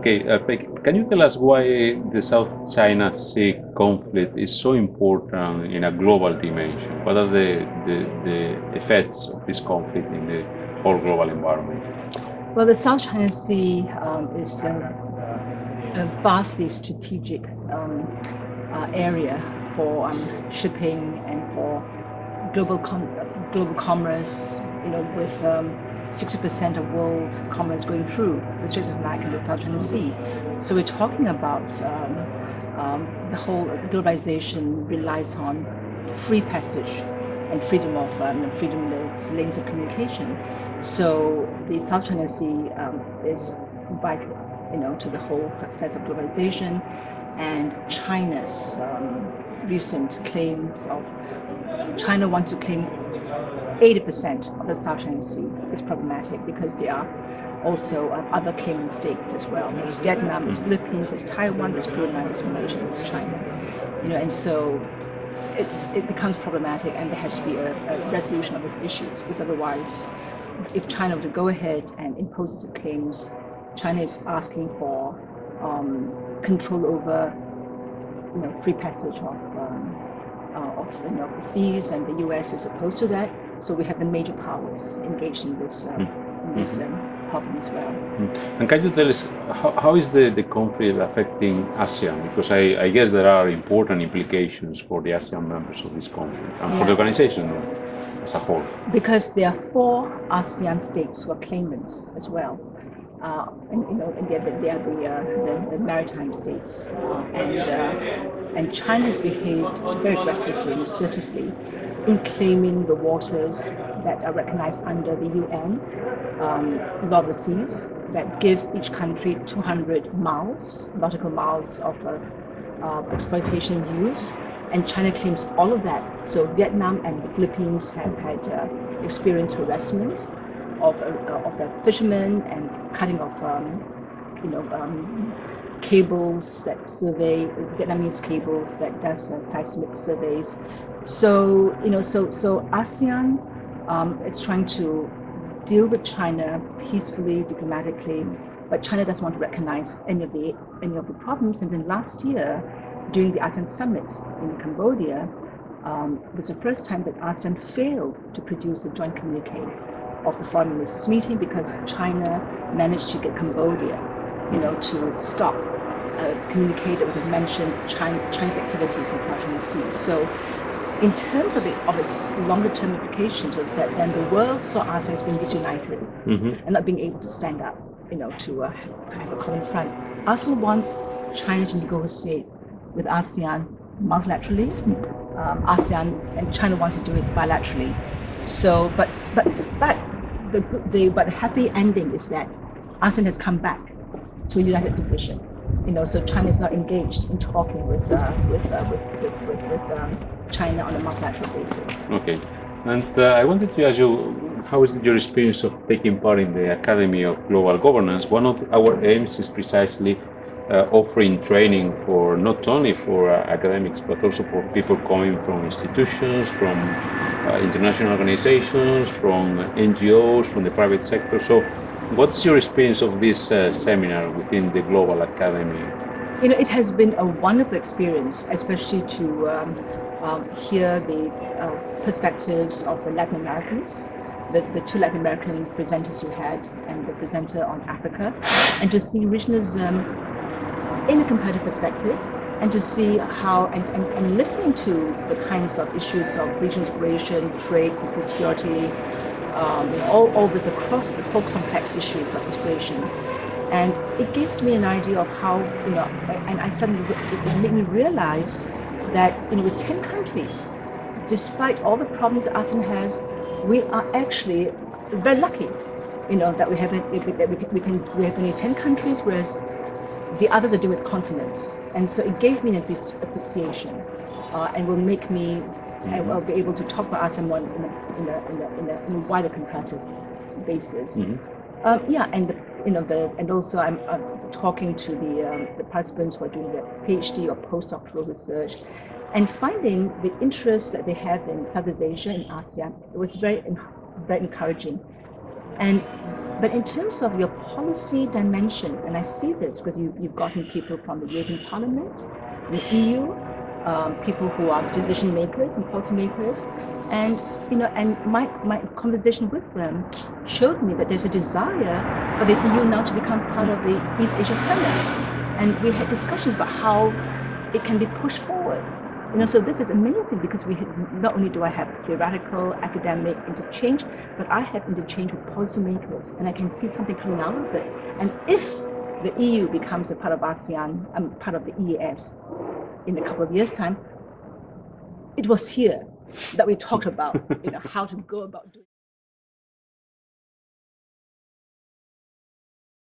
Okay, Pek, can you tell us why the South China Sea conflict is so important in a global dimension? What are the effects of this conflict in the whole global environment? Well, the South China Sea is a vastly strategic area for shipping and for global commerce. With 60% of world commerce going through the Straits of Malacca and the South China Sea. So we're talking about the whole globalization relies on free passage and freedom of lanes of communication. So the South China Sea is vital, to the whole success of globalization, and China's recent claims of China wants to claim 80% of the South China Sea is problematic because there are also other claimant states as well. There's Vietnam, there's Philippines, there's Taiwan, there's Brunei, there's Malaysia, there's China. And so it becomes problematic, and there has to be a resolution of these issues, because otherwise, if China were to go ahead and impose its claims, China is asking for control over free passage of the seas, and the U.S. is opposed to that. So we have the major powers engaged in this problem as well. And can you tell us how is the conflict affecting ASEAN? Because I guess there are important implications for the ASEAN members of this conflict and for the organization as a whole. Because there are 4 ASEAN states who are claimants as well. And they are the maritime states, and China has behaved very aggressively and assertively in claiming the waters that are recognized under the UN Law of the Seas, that gives each country 200 nautical miles of exploitation use, and China claims all of that. So Vietnam and the Philippines have had experienced harassment of the fishermen and cutting of cables that survey, Vietnamese cables that does seismic surveys. So so ASEAN is trying to deal with China peacefully, diplomatically, but China doesn't want to recognize any of the problems. And then last year, during the ASEAN summit in Cambodia, it was the first time that ASEAN failed to produce a joint communique of the foreign ministers meeting, because China managed to get Cambodia, to stop communicate that would have mentioned China's activities in the South China Sea. So, in terms of its longer-term implications, was that then the world saw ASEAN as being disunited and not being able to stand up, to have a common front. ASEAN wants China to negotiate with ASEAN multilaterally. ASEAN and China wants to do it bilaterally. So, but the happy ending is that ASEAN has come back to a united position. So China is now engaged in talking with China on a multilateral basis. Okay, and I wanted to ask you, how is your experience of taking part in the Academy of Global Governance? One of our aims is precisely offering training for not only for academics, but also for people coming from institutions, from international organizations, from NGOs, from the private sector. So what's your experience of this seminar within the Global Academy? It has been a wonderful experience, especially to hear the perspectives of the Latin Americans, the 2 Latin American presenters you had, and the presenter on Africa, and to see regionalism in a comparative perspective, and to see how, and listening to the kinds of issues of regional integration, trade, political security, all this across the whole complex issues of integration. And it gives me an idea of how, and it made me realize that, with 10 countries, despite all the problems that ASEAN has, we are actually very lucky, that we have only 10 countries, whereas the others are dealing with continents. And so it gave me an appreciation, and will make me, I will be able to talk about ASEAN more in a wider comparative basis. And also I'm talking to the participants who are doing their PhD or postdoctoral research, and finding the interest that they have in Southeast Asia and ASEAN. It was very encouraging. And but in terms of your policy dimension, and I see this because you've gotten people from the European Parliament, the EU, people who are decision makers and policy makers, and and my conversation with them showed me that there's a desire for the EU now to become part of the East Asia Summit, and we had discussions about how it can be pushed forward. So this is amazing because not only do I have theoretical academic interchange, but I have interchange with policymakers, and I can see something coming out of it. And if the EU becomes a part of ASEAN, part of the EAS in a couple of years' time, it was here that we talked about how to go about doing